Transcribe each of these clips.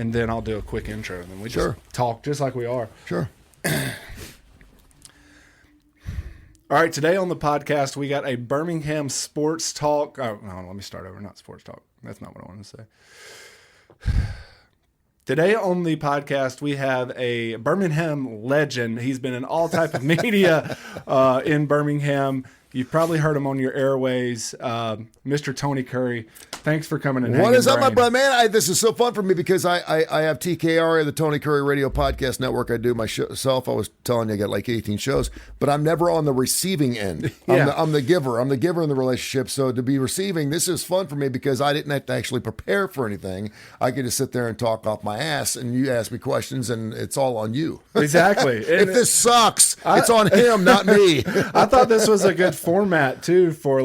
and then I'll do a quick intro, and then we Sure. just talk just like we are. Sure. All right, today on the podcast, we got a Birmingham sports talk. Oh, no, let me start over. Not sports talk. That's not what I wanted to say. Today on the podcast, we have a Birmingham legend. He's been in all type of media in Birmingham. You've probably heard him on your airways, Mr. Tony Kurre. Thanks for coming in. What is up, my brother? Man, this is so fun for me because I have TKR, the Tony Kurre Radio Podcast Network. I do myself. I was telling you, I got like 18 shows, but I'm never on the receiving end. I'm the giver. I'm the giver in the relationship. So to be receiving, this is fun for me because I didn't have to actually prepare for anything. I could just sit there and talk off my ass, and you ask me questions, and it's all on you. Exactly. If this sucks, it's on him, not me. I thought this was a good format too for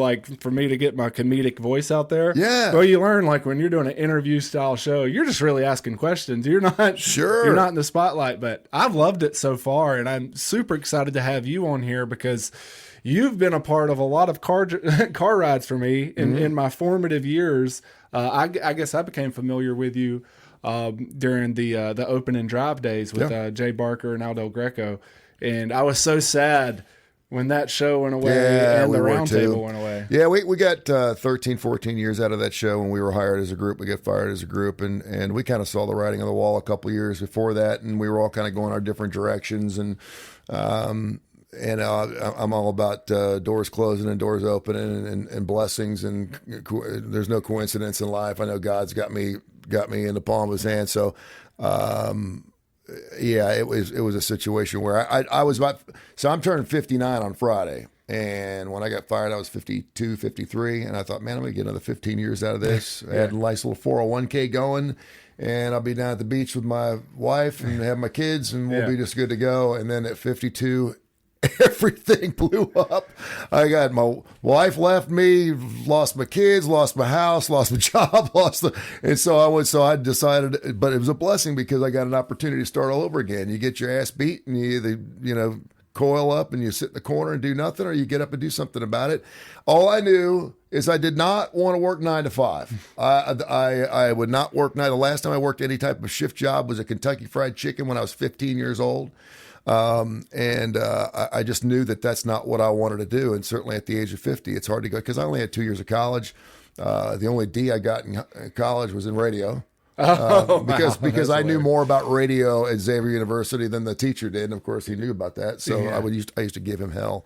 me to get my comedic voice out there. Yeah. Well, you learn when you're doing an interview style show, you're just really asking questions. You're not You're not in the spotlight, but I've loved it so far, and I'm super excited to have you on here because you've been a part of a lot of car rides for me in my formative years. I guess I became familiar with you during the open and drive days with Jay Barker and Aldo Greco, and I was so sad when that show went away and the round table went away. Yeah, we got 13, 14 years out of that show when we were hired as a group. We got fired as a group, and we kind of saw the writing on the wall a couple of years before that, and we were all kind of going our different directions. And I'm all about doors closing and doors opening and blessings, and there's no coincidence in life. I know God's got me in the palm of his hand, so yeah, it was a situation where I was so I'm turning 59 on Friday, and when I got fired, I was 52, 53, and I thought, man, I'm going to get another 15 years out of this. I had a nice little 401k going, and I'll be down at the beach with my wife and have my kids, and we'll be just good to go. And then at 52, everything blew up. I got my wife left me, lost my kids, lost my house, lost my job, and so I decided, but it was a blessing because I got an opportunity to start all over again. You get your ass beat and you either, coil up and you sit in the corner and do nothing, or you get up and do something about it. All I knew is I did not want to work 9 to 5. I would not work 9. The last time I worked any type of shift job was a Kentucky Fried Chicken when I was 15 years old. I just knew that that's not what I wanted to do. And certainly at the age of 50, it's hard to go because I only had 2 years of college. The only D I got in college was in radio. Because I knew more about radio at Xavier University than the teacher did. And of course he knew about that. So I used to give him hell.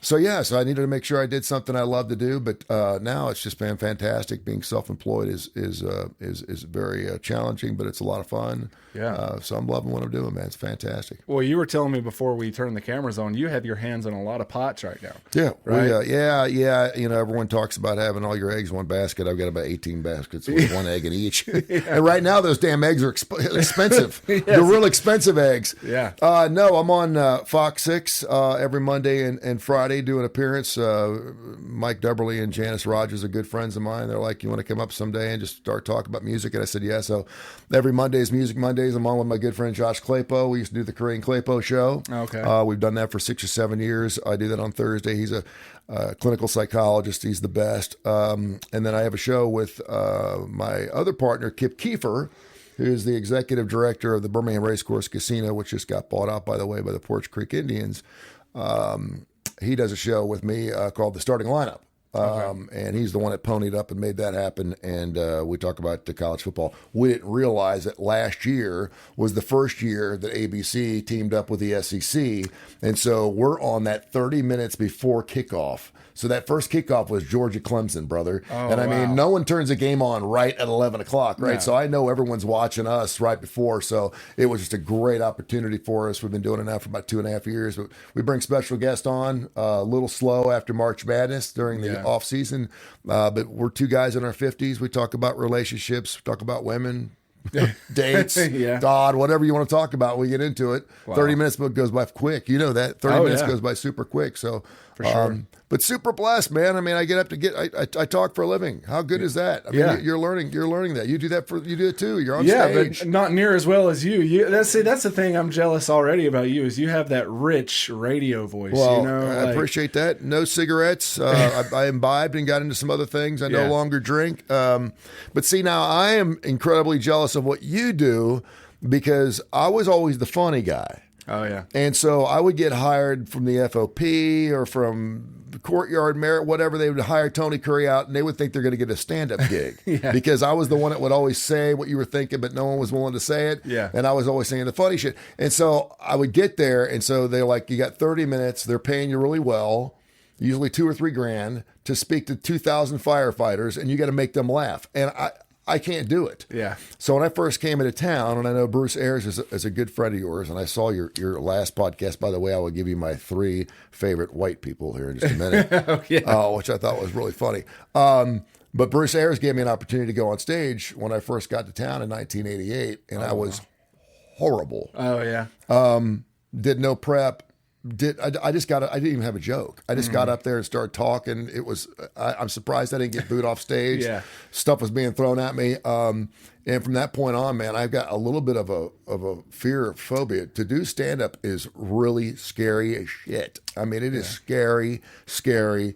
So I needed to make sure I did something I love to do, but now it's just been fantastic. Being self-employed is very challenging, but it's a lot of fun. Yeah. So I'm loving what I'm doing, man. It's fantastic. Well, you were telling me before we turned the cameras on, you have your hands on a lot of pots right now. Yeah. Right? Yeah. Everyone talks about having all your eggs in one basket. I've got about 18 baskets with one egg in each. And right now those damn eggs are expensive. Yes. They're real expensive eggs. Yeah. No, I'm on Fox 6 every Monday and Friday doing an appearance. Mike Dubberly and Janice Rogers are good friends of mine. They're like, you want to come up someday and just start talking about music? And I said, yeah. So every Monday is Music Mondays. I'm on with my good friend Josh Claypo. We used to do the Kurre and Claypo show. Okay. We've done that for 6 or 7 years. I do that on Thursday. He's a clinical psychologist. He's the best. And then I have a show with my other partner, Kip Kiefer, who's the executive director of the Birmingham Racecourse Casino, which just got bought out, by the way, by the Porch Creek Indians. He does a show with me called The Starting Lineup. And he's the one that ponied up and made that happen. And we talk about the college football. We didn't realize that last year was the first year that ABC teamed up with the SEC. And so we're on that 30 minutes before kickoff. So that first kickoff was Georgia-Clemson, brother. I mean, no one turns a game on right at 11 o'clock, right? No. So I know everyone's watching us right before. So it was just a great opportunity for us. We've been doing it now for about 2.5 years. But we bring special guests on, a little slow after March Madness during the off season. But we're two guys in our 50s. We talk about relationships, talk about women, dates, God, whatever you want to talk about, we get into it. 30 minutes goes by quick. You know that. 30 minutes goes by super quick. So for sure. but super blessed, man. I mean, I get up to I talk for a living. How good is that? I mean, you're learning that. You do it too. You're on stage. But not near as well as you. That's the thing I'm jealous already about you is you have that rich radio voice. Well, I appreciate that. No cigarettes. I imbibed and got into some other things. I no longer drink. But see, now I am incredibly jealous of what you do because I was always the funny guy. Oh, yeah. And so I would get hired from the FOP or from the Courtyard Merit, whatever. They would hire Tony Kurre out, and they would think they're going to get a stand-up gig because I was the one that would always say what you were thinking, but no one was willing to say it. Yeah. And I was always saying the funny shit. And so I would get there, and so they're like, you got 30 minutes. They're paying you really well, usually $2,000 or $3,000, to speak to 2,000 firefighters, and you got to make them laugh. And I can't do it. Yeah. So when I first came into town, and I know Bruce Ayers is a good friend of yours, and I saw your last podcast. By the way, I will give you my 3 favorite white people here in just a minute, which I thought was really funny. But Bruce Ayers gave me an opportunity to go on stage when I first got to town in 1988, and I was horrible. Oh, yeah. Did no prep. I didn't even have a joke. I just got up there and started talking. It was, I'm surprised I didn't get booed off stage. Stuff was being thrown at me. And from that point on, man, I've got a little bit of a fear phobia. To do stand-up is really scary as shit. I mean, it is scary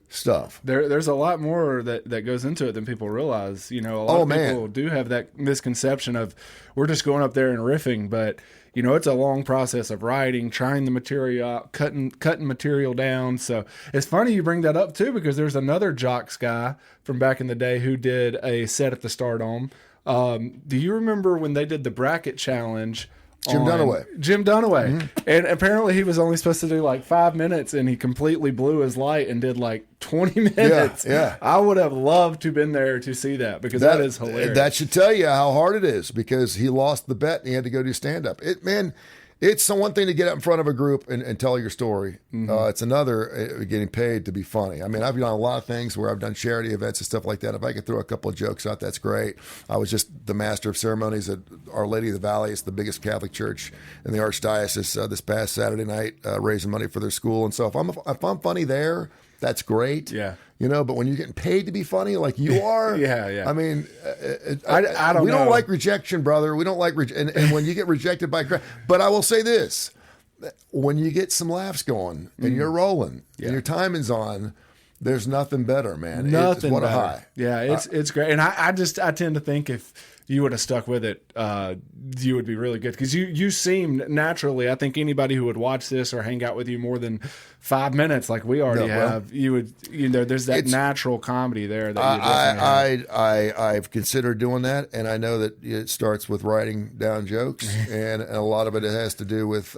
stuff. There's a lot more that goes into it than people realize. You know, a lot of people do have that misconception of we're just going up there and riffing, but you know, it's a long process of writing, trying the material out, cutting material down. So it's funny you bring that up too, because there's another Jocks guy from back in the day who did a set at the Stardome. Do you remember when they did the bracket challenge? Jim Dunaway. Mm-hmm. And apparently he was only supposed to do like 5 minutes, and he completely blew his light and did like 20 minutes. Yeah. I would have loved to have been there to see that, because that is hilarious. That should tell you how hard it is, because he lost the bet and he had to go do stand-up. It's one thing to get up in front of a group and tell your story. It's another getting paid to be funny. I mean, I've done a lot of things where I've done charity events and stuff like that. If I could throw a couple of jokes out, that's great. I was just the master of ceremonies at Our Lady of the Valley. It's the biggest Catholic church in the Archdiocese this past Saturday night, raising money for their school. And so if I'm funny there, that's great. Yeah. You know, but when you're getting paid to be funny like you are, I mean, I don't know. We don't like rejection, brother. We don't like and when you get rejected by crowd. But I will say this: when you get some laughs going and you're rolling and your timing's on, there's nothing better, man. What a high. Yeah, it's great. And I tend to think if you would have stuck with it, you would be really good, because you seem naturally. I think anybody who would watch this or hang out with you more than 5 minutes, like we already have, you would. You know, there's that natural comedy there. That I've considered doing that, and I know that it starts with writing down jokes, and a lot of it has to do with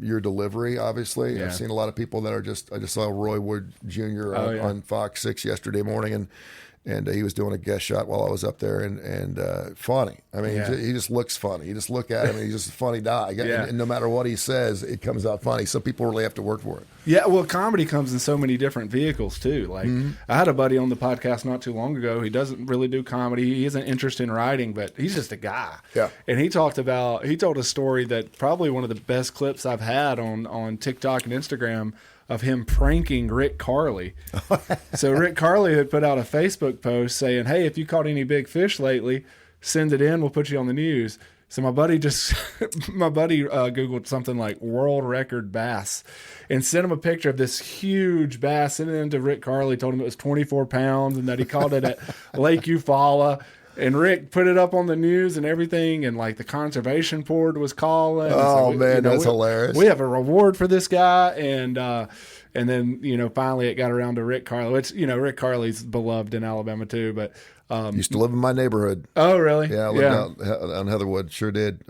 your delivery. Obviously, I've seen a lot of people that are just. I just saw Roy Wood Jr. on Fox 6 yesterday morning, and he was doing a guest shot while I was up there, and funny. I mean, he just looks funny. You just look at him, and he's just a funny guy. And no matter what he says, it comes out funny. Some people really have to work for it. Yeah, well, comedy comes in so many different vehicles, too. Like, I had a buddy on the podcast not too long ago. He doesn't really do comedy. He isn't interested in writing, but he's just a guy. Yeah. And he told a story that probably one of the best clips I've had on TikTok and Instagram of him pranking Rick Carly. So Rick Carly had put out a Facebook post saying, "Hey, if you caught any big fish lately, send it in. We'll put you on the news." So my buddy Googled something like world record bass and sent him a picture of this huge bass, sent it in to Rick Carly, told him it was 24 pounds and that he caught it at Lake Eufaula. And Rick put it up on the news and everything, and like the conservation board was calling. Oh, man, that's hilarious. We have a reward for this guy, and then finally it got around to Rick Carly. Which Rick Carly's beloved in Alabama too, but used to live in my neighborhood. Oh, really? Yeah, I lived out on Heatherwood. Sure did.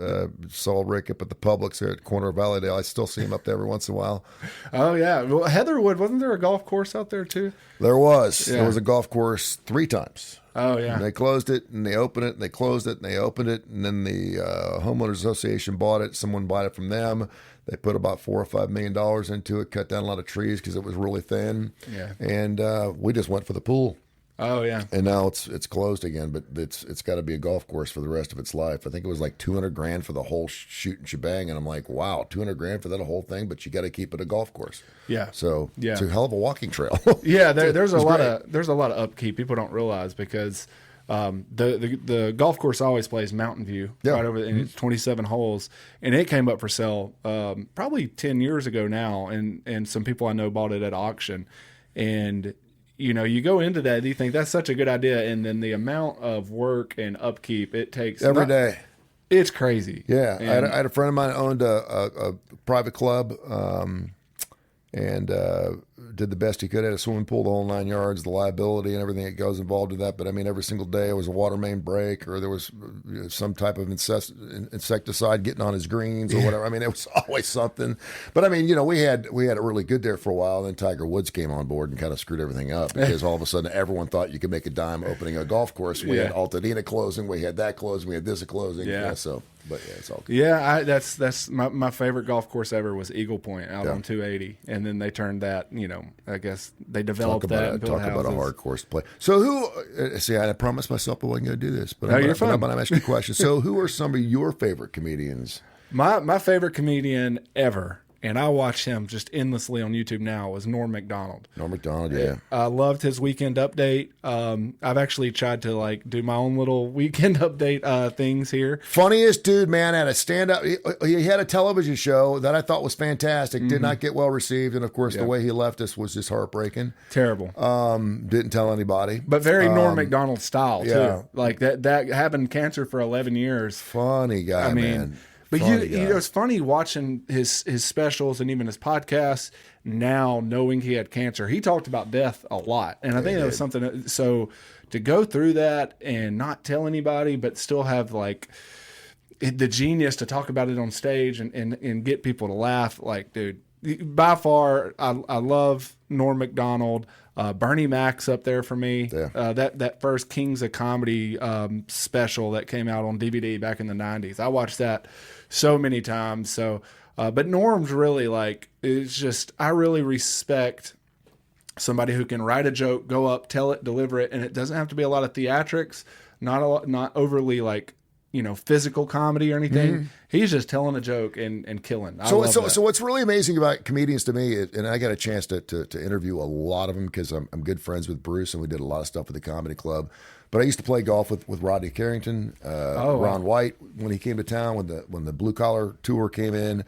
Saw Rick up at the Publix there at the corner of Valleydale. I still see him up there every once in a while. Oh yeah, well, Heatherwood, wasn't there a golf course out there too? There was. Yeah. There was a golf course 3 times. Oh, yeah. And they closed it, and they opened it, and they closed it, and they opened it, and then the homeowners association bought it. Someone bought it from them. They put about $4 or $5 million into it, cut down a lot of trees because it was really thin. Yeah. And we just went for the pool. Oh yeah. And now it's closed again, but it's got to be a golf course for the rest of its life. I think it was like $200,000 for the whole shoot and shebang, and I'm like, wow, $200,000 for that whole thing, but you got to keep it a golf course. Yeah. So yeah. It's a hell of a walking trail. Yeah, there's a lot of upkeep people don't realize because the golf course always plays Mountain View right over, and it's 27 holes, and it came up for sale probably 10 years ago now, and some people I know bought it at auction, and you go into that and you think that's such a good idea, and then the amount of work and upkeep it takes every day. It's crazy. Yeah, I had a friend of mine owned a private club, and did the best he could. Had a swimming pool, the whole 9 yards, the liability and everything that goes involved with that. But I mean, every single day it was a water main break, or there was some type of insecticide getting on his greens or whatever. I mean, it was always something. But I mean, we had it really good there for a while. Then Tiger Woods came on board and kind of screwed everything up because all of a sudden everyone thought you could make a dime opening a golf course. We had Altadena closing, we had that closing, we had this closing. Yeah. But yeah, it's all good. Yeah, that's my favorite golf course ever was Eagle Point out on 280, and then they turned that. I guess they developed that. Talk about a hard course to play. So who? See, I promised myself I wasn't going to do this, but you're fine. I'm asking you questions. So, who are some of your favorite comedians? My favorite comedian ever, and I watch him just endlessly on YouTube now, was Norm Macdonald. Norm Macdonald, yeah. I loved his weekend update. I've actually tried to do my own little weekend update things here. Funniest dude, man. Had a stand-up. He had a television show that I thought was fantastic. Did not get well received, and of course, the way he left us was just heartbreaking. Terrible. Didn't tell anybody. But very Norm Macdonald style too. Like that having cancer for 11 years. Funny guy, man. But it's funny watching his specials and even his podcasts now, knowing he had cancer. He talked about death a lot, and I think that was something. So to go through that and not tell anybody, but still have the genius to talk about it on stage and get people to laugh. Like, dude, by far, I love Norm Macdonald. Bernie Mac's up there for me. Yeah. That first Kings of Comedy special that came out on DVD back in the 90s. I watched that so many times. So, but Norm's really it's just, I really respect somebody who can write a joke, go up, tell it, deliver it, and it doesn't have to be a lot of theatrics, not overly physical comedy or anything. Mm-hmm. He's just telling a joke and killing. So what's really amazing about comedians to me, and I got a chance to interview a lot of them because I'm good friends with Bruce and we did a lot of stuff with the comedy club. But I used to play golf with Rodney Carrington, Ron White when he came to town when the Blue Collar Tour came in,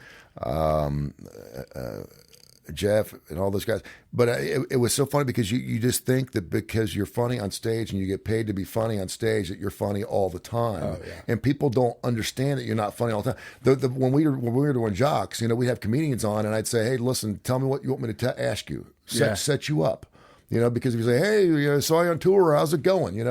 Jeff and all those guys. But it was so funny because you just think that because you're funny on stage and you get paid to be funny on stage that you're funny all the time. Oh, yeah. And people don't understand that you're not funny all the time. When we were doing Jocks, we'd have comedians on and I'd say, hey, listen, tell me what you want me to ask you. Set you up. Because if you say, hey, I saw you on tour, how's it going? You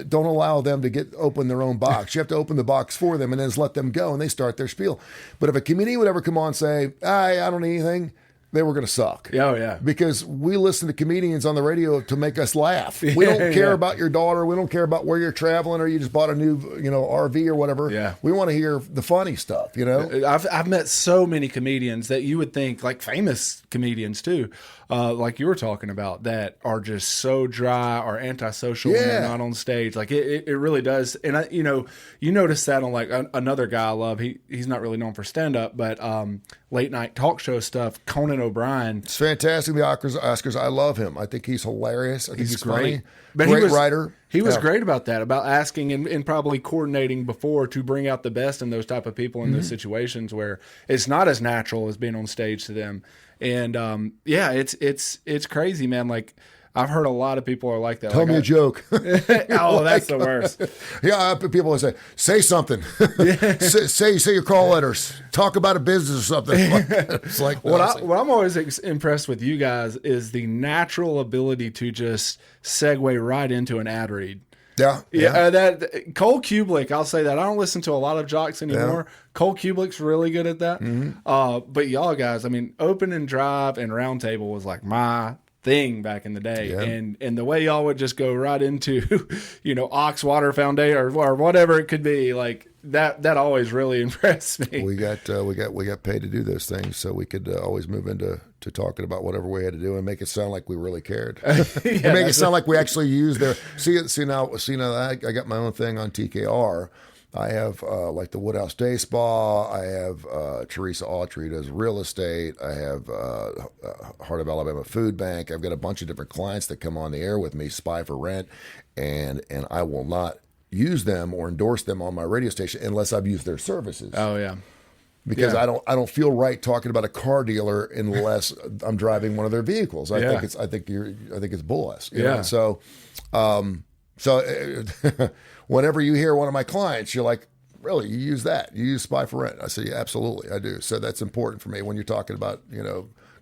don't allow them to open their own box. You have to open the box for them and then just let them go and they start their spiel. But if a comedian would ever come on and say, I don't need anything, they were going to suck. Oh, yeah. Because we listen to comedians on the radio to make us laugh. We don't care about your daughter. We don't care about where you're traveling or you just bought a new, RV or whatever. Yeah. We want to hear the funny stuff, I've met so many comedians that you would think, famous comedians too, like you were talking about, that are just so dry or antisocial when they're not on stage. It really does. And you notice that on another guy I love. He's not really known for stand-up, but late night talk show stuff, Conan O'Brien. It's fantastic. The Oscars. I love him. I think he's hilarious. I think he's great. Funny. But great writer. He was great about that, about asking and probably coordinating before to bring out the best in those type of people in those situations where it's not as natural as being on stage to them. And it's crazy, man. I've heard a lot of people are like that. Tell me a joke. Oh, that's the worst. Yeah, people will say something. say your call letters. Talk about a business or something. It's what I'm always impressed with you guys is the natural ability to just segue right into an ad read. Yeah. That Cole Kubelik, I'll say that. I don't listen to a lot of jocks anymore. Yeah. Cole Kubelik's really good at that. Mm-hmm. But y'all guys, open and drive and round table was my thing back in the day. Yeah. And the way y'all would just go right into, Ox Water Foundation or whatever it could be, that always really impressed me. We got paid to do those things, so we could always move into talking about whatever we had to do and make it sound like we really cared. Make it sound like we actually used their. See now I got my own thing on TKR. I have like the Woodhouse Day Spa. I have Teresa Autry does real estate. I have Heart of Alabama Food Bank. I've got a bunch of different clients that come on the air with me, Spy for Rent, and I will not use them or endorse them on my radio station unless I've used their services. Oh yeah. Because I don't feel right talking about a car dealer unless I'm driving one of their vehicles. I think it's bullshit. You know? So whenever you hear one of my clients, you're like, really, you use that? You use Spy for Rent? I say, yeah, absolutely, I do. So that's important for me when you're talking about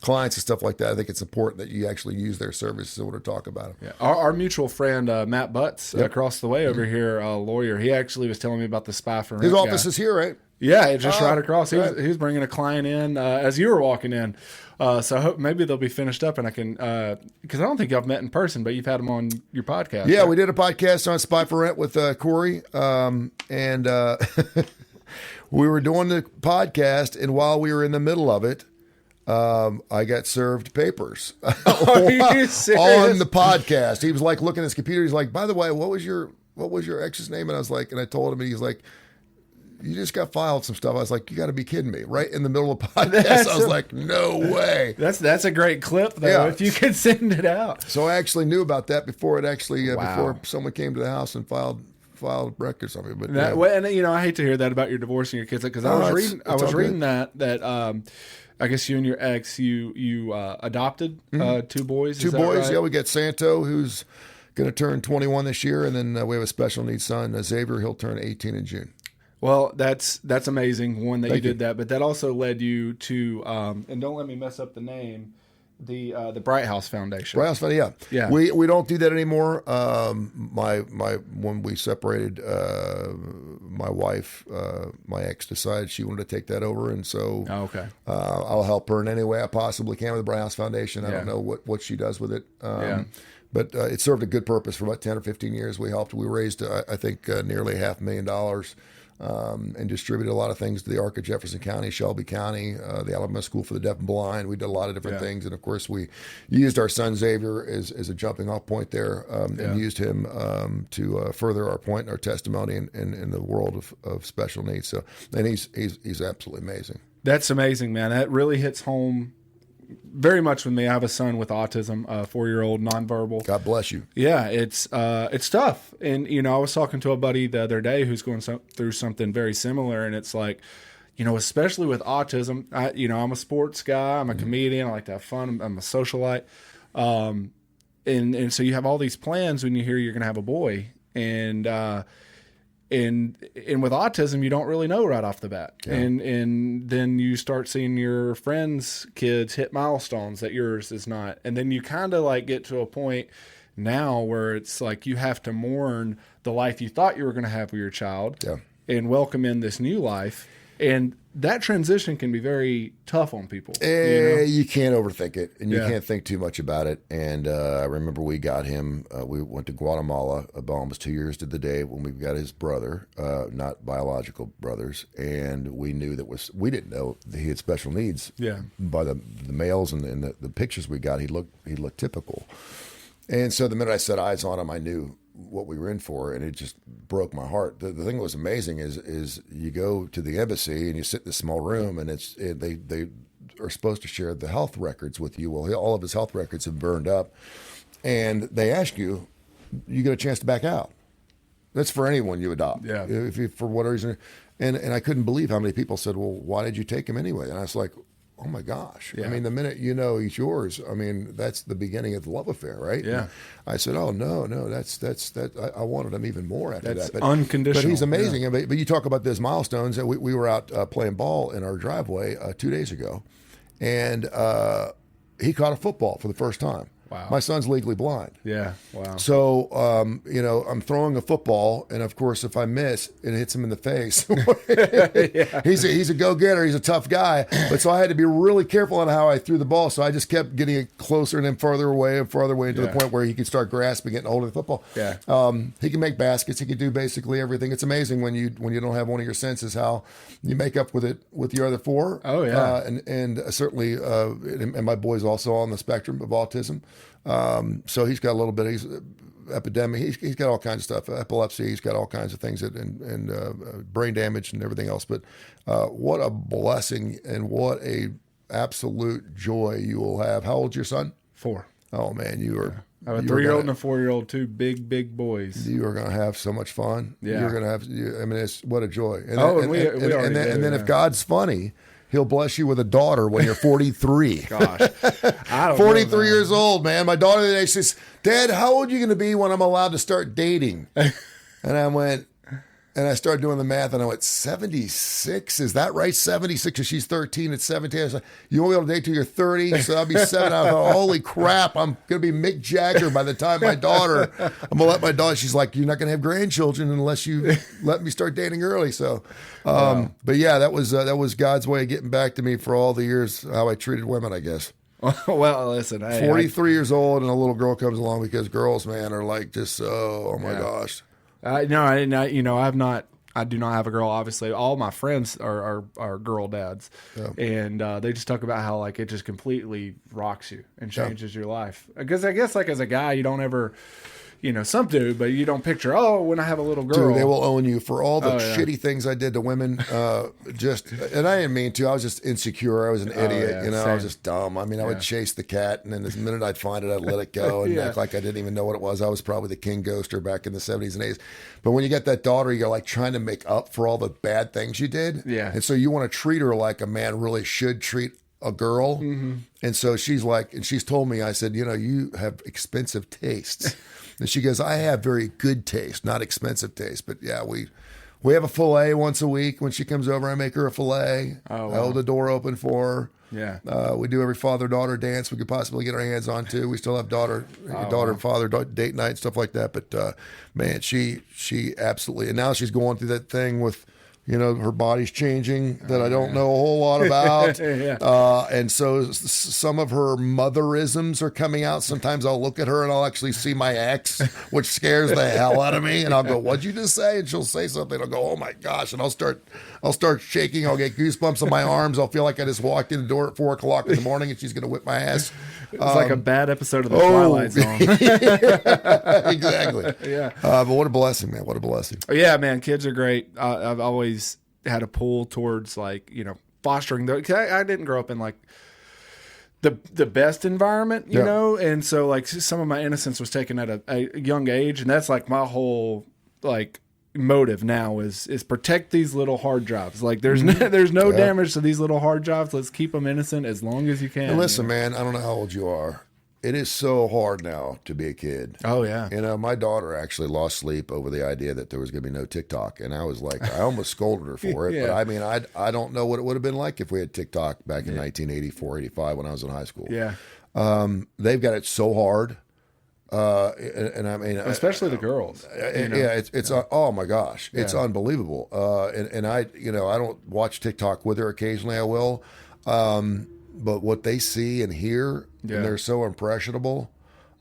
clients and stuff like that. I think it's important that you actually use their services in order to talk about them. Yeah. Our mutual friend, Matt Butts, across the way over here, a lawyer, he actually was telling me about the Spy for Rent. His office is here, right? Yeah, just right across. He was bringing a client in as you were walking in. So I hope maybe they'll be finished up and I can, because I don't think y'all met in person, but you've had them on your podcast. Yeah, right? We did a podcast on Spy for Rent with Kurre, and we were doing the podcast, and while we were in the middle of it, I got served papers Are you serious? on the podcast. He was like looking at his computer. He's like, by the way, what was your ex's name? And I was like, and I told him, and he's like, you just got filed some stuff. I was like, you got to be kidding me. Right in the middle of the podcast. I was like, no way. That's a great clip, though, if you could send it out. So I actually knew about that before it actually, before someone came to the house and filed records on me. But and I hate to hear that about your divorce and your kids, because I was reading that I guess you and your ex, you adopted two boys. Two boys, right? Yeah. We got Santo, who's going to turn 21 this year, and then we have a special needs son, Xavier. He'll turn 18 in June. Well, that's amazing, one, that you did that, but that also led you to, and don't let me mess up the name, the Bright House Foundation. Bright House Foundation, yeah. We don't do that anymore. When we separated, my wife, my ex, decided she wanted to take that over, and so I'll help her in any way I possibly can with the Bright House Foundation. I don't know what she does with it. But it served a good purpose for about 10 or 15 years. We raised, I think, nearly $500,000. And distributed a lot of things to the Arc of Jefferson County, Shelby County, the Alabama School for the Deaf and Blind. We did a lot of different things. And, of course, we used our son Xavier as a jumping-off point there and used him to further our point and our testimony in the world of special needs. So, and he's absolutely amazing. That's amazing, man. That really hits home very much with me. I have a son with autism, 4-year-old, nonverbal. God bless you. Yeah, it's tough. And, I was talking to a buddy the other day who's going through something very similar, and it's like, especially with autism, I'm a sports guy, I'm a comedian, I like to have fun, I'm a socialite. And so you have all these plans when you hear you're going to have a boy, and with autism, you don't really know right off the bat. Yeah. And then you start seeing your friends' kids hit milestones that yours is not. And then you kind of like get to a point now where it's like you have to mourn the life you thought you were going to have with your child and welcome in this new life. And that transition can be very tough on people. You can't overthink it, and you can't think too much about it. And I remember we got him, we went to Guatemala about almost 2 years to the day when we got his brother, not biological brothers, and we knew we didn't know that he had special needs. Yeah. By the males and the pictures we got, he looked typical. And so the minute I set eyes on him, I knew what we were in for, and it just broke my heart. The thing that was amazing is you go to the embassy and you sit in this small room, and they are supposed to share the health records with you. Well, all of his health records have burned up, and they ask you get a chance to back out. That's for anyone you adopt. Yeah. If for whatever reason, and I couldn't believe how many people said, "Well, why did you take him anyway?" And I was like, oh my gosh. Yeah. I mean, the minute he's yours, I mean, that's the beginning of the love affair, right? Yeah. And I said, oh, no, that's I wanted him even more after that. But, unconditional. But he's amazing. Yeah. But you talk about those milestones. We were out playing ball in our driveway 2 days ago, and he caught a football for the first time. Wow. My son's legally blind. Yeah. Wow. So, I'm throwing a football, and of course, if I miss, it hits him in the face. Yeah. He's a go-getter. He's a tough guy. But so I had to be really careful on how I threw the ball. So I just kept getting it closer and then farther away into the point where he could start grasping it and holding the football. Yeah. He can make baskets. He can do basically everything. It's amazing when you don't have one of your senses how you make up with it with your other four. Oh yeah. And certainly, and my boy's also on the spectrum of autism. So he's got a little bit. He's epidemic. He's got all kinds of stuff. Epilepsy. He's got all kinds of things and brain damage and everything else. But what a blessing and what a absolute joy you will have. How old's your son? 4. Oh man, you are. I have a 3-year-old and a 4-year-old, 2 big boys. You are going to have so much fun. Yeah. You're going to have. I mean, it's what a joy. And then if God's funny, He'll bless you with a daughter when you're 43. Gosh, I don't 43 know, years old, man. My daughter today says, "Dad, how old are you going to be when I'm allowed to start dating?" And I went, and I started doing the math, and I went, 76? Is that right? 76? Because she's 13 at 17. I was like, you won't be able to date till you're 30, so I'll be 7. I thought, holy crap, I'm going to be Mick Jagger by the time I'm going to let my daughter, she's like, you're not going to have grandchildren unless you let me start dating early. So, Wow. But yeah, that was God's way of getting back to me for all the years how I treated women, I guess. Well, listen, 43 years old, and a little girl comes along because girls, man, are like just so, oh my gosh. No, I didn't. I do not have a girl. Obviously, all my friends are girl dads, and they just talk about how like it just completely rocks you and changes your life. Because I guess like as a guy, you don't ever, some do, but you don't picture. Oh, when I have a little girl, dude, they will own you for all the shitty things I did to women. And I didn't mean to. I was just insecure. I was an idiot. Same. I was just dumb. I mean, I would chase the cat, and then the minute I'd find it, I'd let it go and act like I didn't even know what it was. I was probably the king ghoster back in the 70s and 80s. But when you get that daughter, you're like trying to make up for all the bad things you did. Yeah. And so you want to treat her like a man really should treat a girl. Mm-hmm. And so she's like, and she's told me, I said, you have expensive tastes. And she goes, I have very good taste, not expensive taste. But yeah, we have a fillet once a week. When she comes over, I make her a fillet. Oh, wow. I hold the door open for her. Yeah. We do every father-daughter dance we could possibly get our hands on too. We still have daughter and father date night, stuff like that. But man, she absolutely, and now she's going through that thing with, her body's changing that I don't know a whole lot about. And so some of her motherisms are coming out. Sometimes I'll look at her and I'll actually see my ex, which scares the hell out of me. And I'll go, what'd you just say? And she'll say something. I'll go, oh my gosh. And I'll start shaking. I'll get goosebumps on my arms. I'll feel like I just walked in the door at 4:00 in the morning and she's going to whip my ass. It's like a bad episode of the Twilight Zone. Exactly. Yeah. But what a blessing, man. What a blessing. Yeah, man. Kids are great. I've always had a pull towards fostering those. I didn't grow up in like the best environment, you know? And so like some of my innocence was taken at a young age. And that's like my whole motive now is protect these little hard drives. Like there's no damage to these little hard drives. Let's keep them innocent as long as you can. And listen, man, I don't know how old you are. It is so hard now to be a kid. Oh yeah. My daughter actually lost sleep over the idea that there was going to be no TikTok. And I was like, I almost scolded her for it. But I mean, I don't know what it would have been like if we had TikTok back in 1984, 85 when I was in high school. Yeah. They've got it so hard. And I mean, especially the girls. It's oh my gosh, it's unbelievable. And I don't watch TikTok with her. Occasionally, I will. But what they see and hear, and they're so impressionable.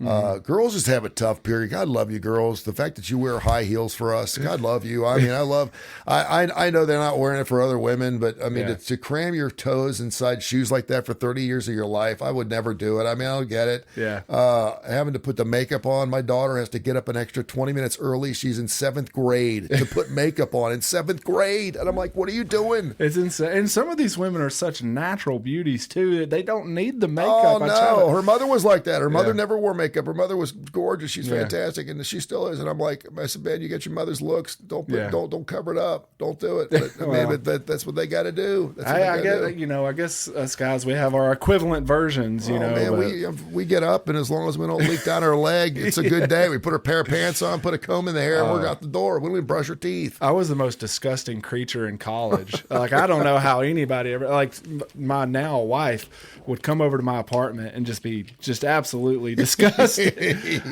Girls just have a tough period. God love you, girls. The fact that you wear high heels for us, God love you. I mean, I know they're not wearing it for other women, but I mean, to cram your toes inside shoes like that for 30 years of your life, I would never do it. I mean, I don't get it. Yeah. Having to put the makeup on. My daughter has to get up an extra 20 minutes early. She's in 7th grade to put makeup on in 7th grade. And I'm like, what are you doing? It's insane. And some of these women are such natural beauties too. They don't need the makeup. Oh, no. Her mother was like that. Her mother never wore makeup. wake up. Her mother was gorgeous. She's fantastic, and she still is. And I'm like, I said, man, you got your mother's looks. Don't cover it up. Don't do it. But, well, that's what they got to do. I guess us guys, we have our equivalent versions. Man, we get up, and as long as we don't leak down our leg, it's a good day. We put a pair of pants on, put a comb in the hair, and we're out the door. We don't even brush our teeth. I was the most disgusting creature in college. Like, I don't know how anybody ever, like, my now wife would come over to my apartment and just be absolutely disgusting.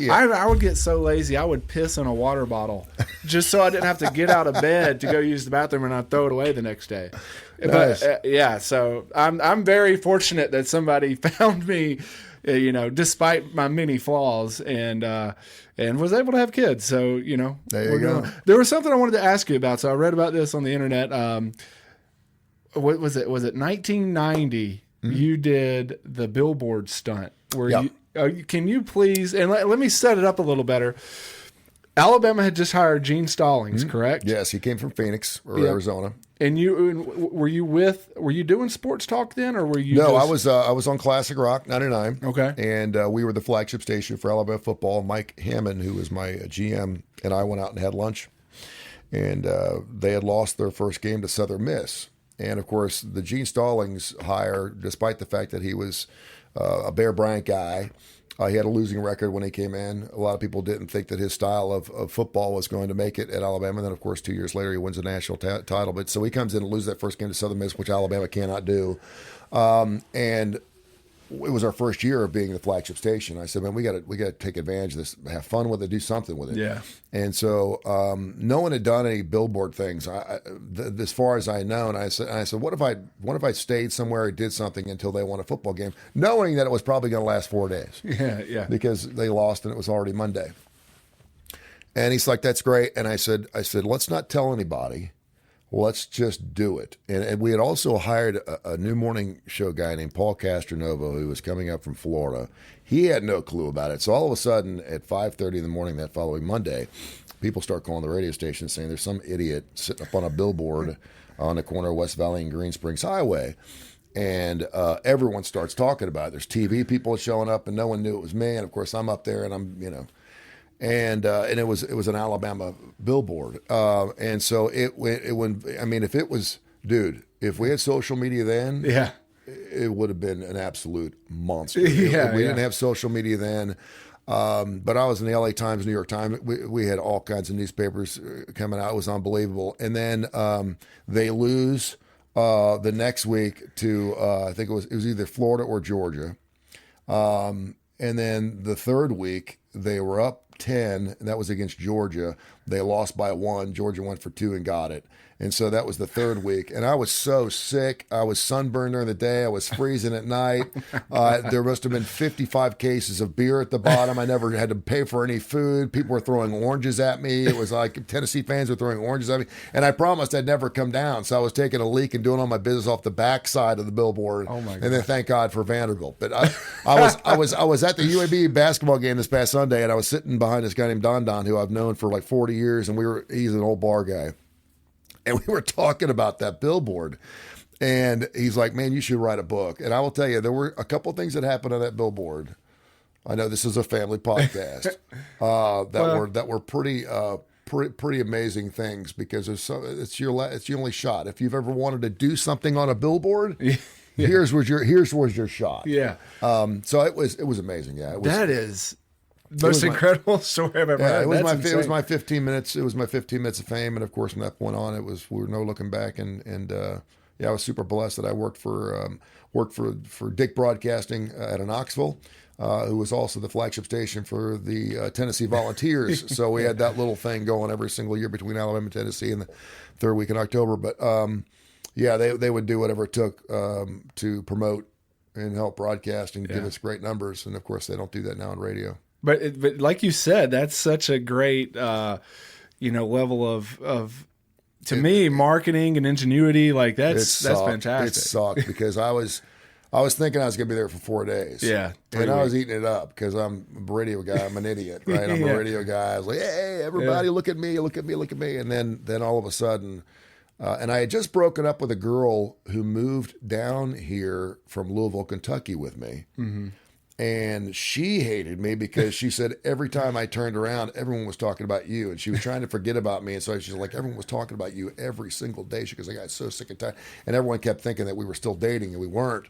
I would get so lazy, I would piss in a water bottle just so I didn't have to get out of bed to go use the bathroom, and I'd throw it away the next day. Nice. But so I'm very fortunate that somebody found me, despite my many flaws, and was able to have kids. So, there you go. There was something I wanted to ask you about. So I read about this on the internet. What was it? Was it 1990? Mm-hmm. You did the Billboard stunt where can you please, and let me set it up a little better. Alabama had just hired Gene Stallings, correct? Yes, he came from Phoenix or Arizona. And were you doing sports talk then, or were you? No, I was on Classic Rock 99. Okay, and we were the flagship station for Alabama football. Mike Hammond, who was my GM, and I went out and had lunch, and they had lost their first game to Southern Miss. And, of course, the Gene Stallings hire, despite the fact that he was a Bear Bryant guy, he had a losing record when he came in. A lot of people didn't think that his style of football was going to make it at Alabama. And then, of course, 2 years later, he wins the national title. But so he comes in and loses that first game to Southern Miss, which Alabama cannot do. And it was our first year of being the flagship station. I said, man, we got to take advantage of this, have fun with it, do something with it. Yeah. And so no one had done any Billboard things as far as I know. And I said, what if I stayed somewhere and did something until they won a football game, knowing that it was probably going to last 4 days. Yeah. Because they lost and it was already Monday. And he's like, that's great. And I said, let's not tell anybody. Let's just do it. And we had also hired a new morning show guy named Paul Castronovo, who was coming up from Florida. He had no clue about it. So all of a sudden, at 5:30 in the morning that following Monday, people start calling the radio station saying there's some idiot sitting up on a billboard on the corner of West Valley and Green Springs Highway. And everyone starts talking about it. There's TV people showing up, and no one knew it was me. And, of course, I'm up there, and I'm. And it was an Alabama billboard, and so it went. I mean, if we had social media then, it would have been an absolute monster. We didn't have social media then, but I was in the LA Times, New York Times. We had all kinds of newspapers coming out. It was unbelievable. And then they lose the next week to I think it was either Florida or Georgia, and then the third week they were up 10, and that was against Georgia. They lost by 1. Georgia went for 2 and got it. And so that was the third week. And I was so sick. I was sunburned during the day. I was freezing at night. There must have been 55 cases of beer at the bottom. I never had to pay for any food. People were throwing oranges at me. It was like Tennessee fans were throwing oranges at me. And I promised I'd never come down. So I was taking a leak and doing all my business off the backside of the billboard. Oh my God. And then thank God for Vanderbilt. But I was at the UAB basketball game this past Sunday, and I was sitting behind this guy named Don, who I've known for like 40 years, and he's an old bar guy. And we were talking about that billboard, and he's like, man, you should write a book. And I will tell you, there were a couple of things that happened on that billboard. I know this is a family podcast that were pretty amazing things, because it's your only shot. If you've ever wanted to do something on a billboard, here's was your shot. Yeah. So it was amazing. Yeah. That is most incredible story I've ever heard. It was my 15 minutes. It was my 15 minutes of fame, and of course, from that point on, we were no looking back. And I was super blessed that I worked for Dick Broadcasting out of Knoxville, who was also the flagship station for the Tennessee Volunteers. So we had that little thing going every single year between Alabama and Tennessee in the third week in October. But they would do whatever it took to promote and help broadcast and give us great numbers. And of course, they don't do that now on radio. But like you said, that's such a great, level of to me, marketing and ingenuity. Like that's fantastic. It sucked because I was thinking I was going to be there for 4 days. Yeah. And I was eating it up because I'm a radio guy. I'm an idiot, right? I'm a radio guy. I was like, hey, everybody, look at me, look at me, look at me. And then all of a sudden, and I had just broken up with a girl who moved down here from Louisville, Kentucky with me. Mm-hmm. And she hated me because she said every time I turned around, everyone was talking about you. And she was trying to forget about me. And so she's like, everyone was talking about you every single day. She goes, I got so sick and tired. And everyone kept thinking that we were still dating, and we weren't.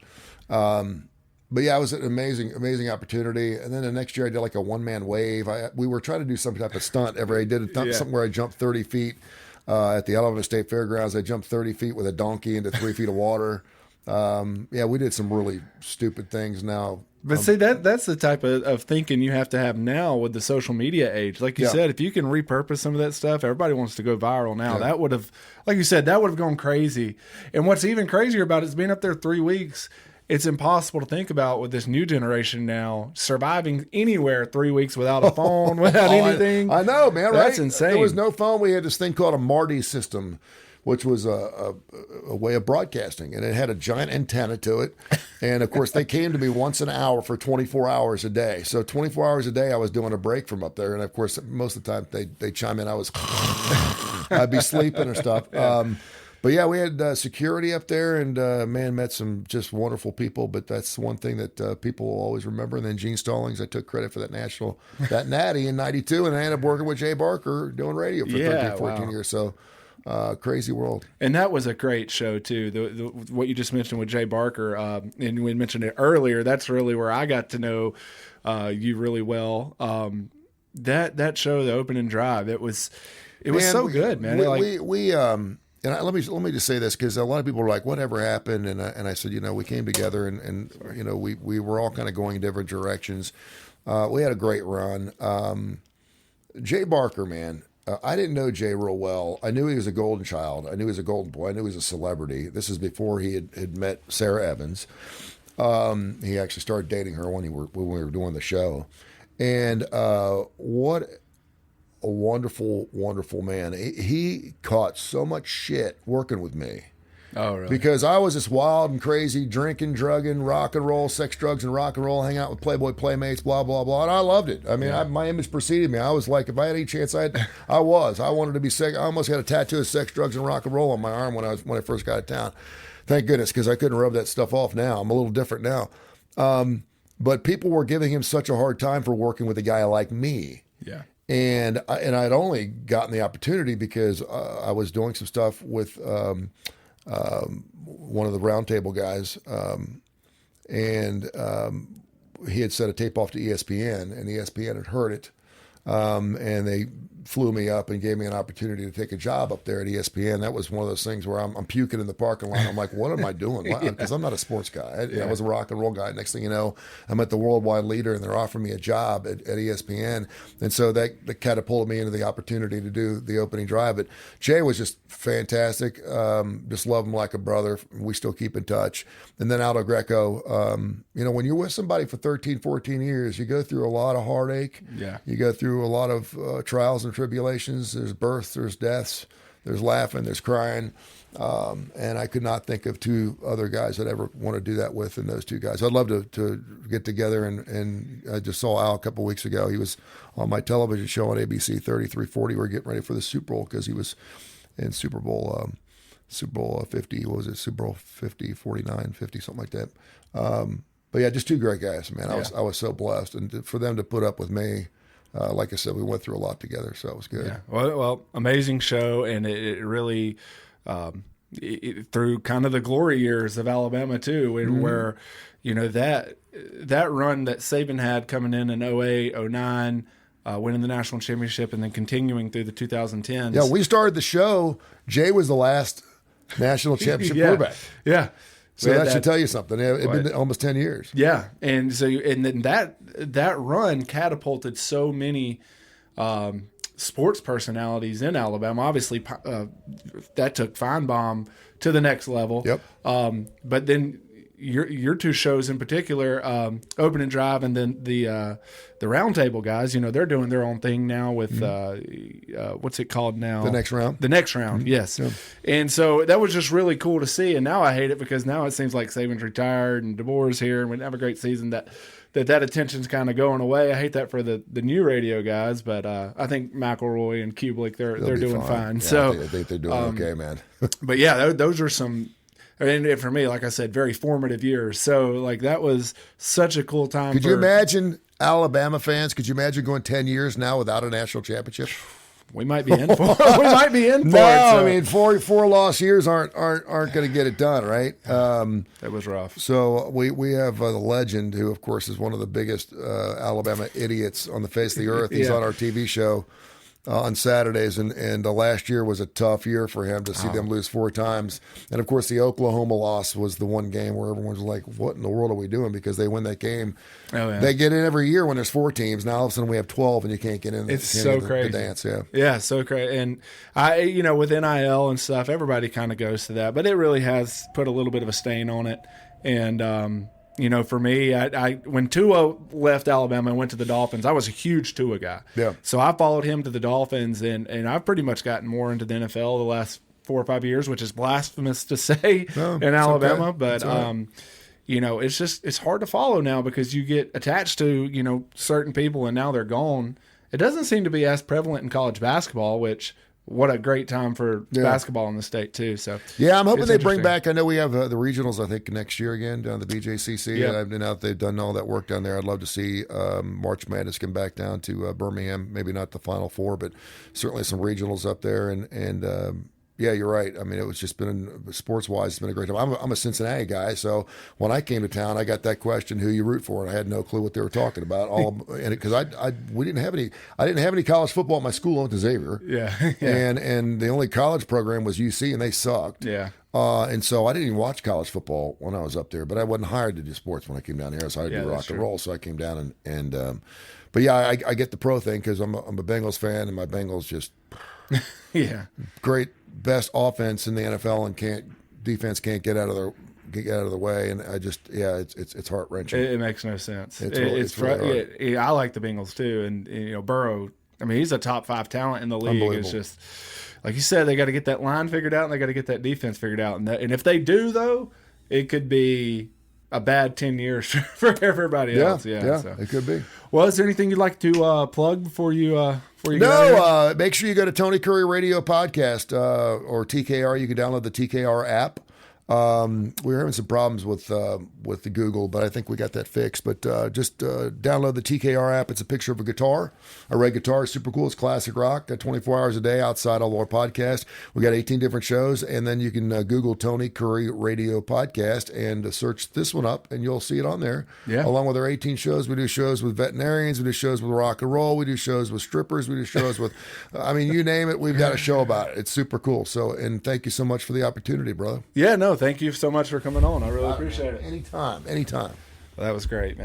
But yeah, it was an amazing opportunity. And then the next year I did like a one-man wave. We were trying to do some type of stunt. I did something where I jumped 30 feet at the Alabama State Fairgrounds. I jumped 30 feet with a donkey into 3 feet of water. We did some really stupid things now. But see, that's the type of thinking you have to have now with the social media age. Like you said, if you can repurpose some of that stuff, everybody wants to go viral now. Yeah. That would have, like you said, that would have gone crazy. And what's even crazier about it is being up there 3 weeks. It's impossible to think about with this new generation now surviving anywhere 3 weeks without a phone, without anything. I know, man. That's right? Insane. There was no phone. We had this thing called a Marty system, which was a way of broadcasting, and it had a giant antenna to it. And of course, they came to me once an hour for 24 hours a day. So 24 hours a day, I was doing a break from up there, and of course, most of the time they chime in. I'd be sleeping or stuff. But yeah, we had security up there, and met some just wonderful people. But that's one thing that people will always remember. And then Gene Stallings, I took credit for that natty in '92, and I ended up working with Jay Barker doing radio for 13, 14 years. So. Crazy world. And that was a great show too. What you just mentioned with Jay Barker, and we mentioned it earlier. That's really where I got to know you really well. That show, the opening drive, it was so good, man. And let me just say this, because a lot of people are like, "Whatever happened?" And I said, we came together, and we were all kind of going in different directions. We had a great run. Jay Barker, man. I didn't know Jay real well. I knew he was a golden child. I knew he was a golden boy. I knew he was a celebrity. This is before he had met Sarah Evans. He actually started dating her when we were doing the show. And what a wonderful, wonderful man. He caught so much shit working with me. Oh, really? Because I was this wild and crazy, drinking, drugging, rock and roll, sex, drugs, and rock and roll, hang out with Playboy playmates, blah, blah, blah. And I loved it. I mean, my image preceded me. I was like, if I had any chance, I wanted to be sex. I almost had a tattoo of sex, drugs, and rock and roll on my arm when I first got to town. Thank goodness, because I couldn't rub that stuff off now. I'm a little different now. But people were giving him such a hard time for working with a guy like me. Yeah. And I'd only gotten the opportunity because I was doing some stuff with one of the roundtable guys, and he had set a tape off to ESPN, and ESPN had heard it, and they flew me up and gave me an opportunity to take a job up there at ESPN. That was one of those things where I'm puking in the parking lot. I'm like, what am I doing? Because I'm not a sports guy. I was a rock and roll guy. Next thing you know, I'm at the worldwide leader, and they're offering me a job at ESPN. And so that catapulted me into the opportunity to do the opening drive. But Jay was just fantastic. Just love him like a brother. We still keep in touch. And then Aldo Greco, when you're with somebody for 13, 14 years, you go through a lot of heartache. Yeah. You go through a lot of trials and tribulations. There's births, there's deaths, there's laughing, there's crying. And I could not think of two other guys I'd ever want to do that with than those two guys. I'd love to get together, and I just saw Al a couple of weeks ago. He was on my television show on ABC 3340. We're getting ready for the Super Bowl because he was in Super Bowl 50. What was it? Super Bowl 50, 49, 50, something like that. But yeah, just two great guys, man. I was so blessed. And for them to put up with me, like I said, we went through a lot together, so it was good. Yeah. Well, amazing show, and it really through kind of the glory years of Alabama too, where that run that Saban had coming in 08, 09, winning the national championship, and then continuing through the 2010s. Yeah, we started the show. Jay was the last national championship quarterback. Yeah. So that should tell you something. It's been almost 10 years. Yeah, and then that run catapulted so many sports personalities in Alabama. Obviously, that took Feinbaum to the next level. Yep. But then your two shows in particular, Opening Drive, and then the Roundtable guys. They're doing their own thing now with what's it called now? The Next Round. The Next Round, yes. Yeah. And so that was just really cool to see. And now I hate it because now it seems like Saban's retired and DeBoer's here, and we have a great season. That attention's kind of going away. I hate that for the new radio guys, but I think McElroy and Kubelik they're doing fine. Yeah, so I think they're doing okay, man. But yeah, those are some And for me, like I said, very formative years. So like that was such a cool time. Could you imagine Alabama fans? Could you imagine going 10 years now without a national championship? We might be in for it. We might be in for it. No, I mean, four lost years aren't going to get it done, right? That was rough. So we have the legend, who of course is one of the biggest Alabama idiots on the face of the earth. He's on our TV show on Saturdays, and last year was a tough year for him to see them lose 4 times. And of course, the Oklahoma loss was the one game where everyone's like, "What in the world are we doing?" Because they win that game. Oh, yeah. They get in every year when there's 4 teams. Now all of a sudden we have 12, and you can't get in. It's so crazy. The dance, yeah, so crazy. And with NIL and stuff, everybody kind of goes to that, but it really has put a little bit of a stain on it. And for me, I when Tua left Alabama and went to the Dolphins, I was a huge Tua guy. Yeah. So I followed him to the Dolphins, and I've pretty much gotten more into the NFL the last 4 or 5 years, which is blasphemous to say in Alabama. Okay. But, right. It's hard to follow now because you get attached to, certain people and now they're gone. It doesn't seem to be as prevalent in college basketball, which – what a great time for basketball in the state, too. So yeah, I'm hoping they bring back – I know we have the regionals, I think, next year again down at the BJCC. Yep. And now that they've done all that work down there, I'd love to see March Madness come back down to Birmingham. Maybe not the Final Four, but certainly some regionals up there. And yeah, you're right. I mean, it's just been – sports-wise, it's been a great time. I'm a Cincinnati guy, so when I came to town, I got that question, who you root for, and I had no clue what they were talking about. Because I didn't have any college football at my school. I went to Xavier. Yeah. And the only college program was UC, and they sucked. Yeah. And so I didn't even watch college football when I was up there, but I wasn't hired to do sports when I came down here. So I had to do rock and roll. So I came down but yeah, I get the pro thing because I'm a Bengals fan, and my Bengals just great, best offense in the NFL, and defense can't get out of the way, and I just it's heart wrenching. It makes no sense. It's really I like the Bengals too, and Burrow. I mean, he's a top 5 talent in the league. It's just like you said, they got to get that line figured out, and they got to get that defense figured out, and if they do, though, it could be a bad 10 years for everybody else. Yeah, so. It could be. Well, is there anything you'd like to plug before you go? No, make sure you go to Tony Kurre Radio Podcast or TKR. You can download the TKR app. We were having some problems with the Google, but I think we got that fixed. But just download the TKR app. It's a picture of a guitar. A red guitar is super cool. It's classic rock. 24 hours a day outside all our podcasts. We got 18 different shows, and then you can Google Tony Kurre Radio Podcast and search this one up, and you'll see it on there. Yeah. Along with our 18 shows, we do shows with veterinarians. We do shows with rock and roll. We do shows with strippers. We do shows with, you name it. We've got a show about it. It's super cool. So, and thank you so much for the opportunity, brother. Yeah, no. Thank you so much for coming on. I really appreciate it. Anytime. Well, that was great, man.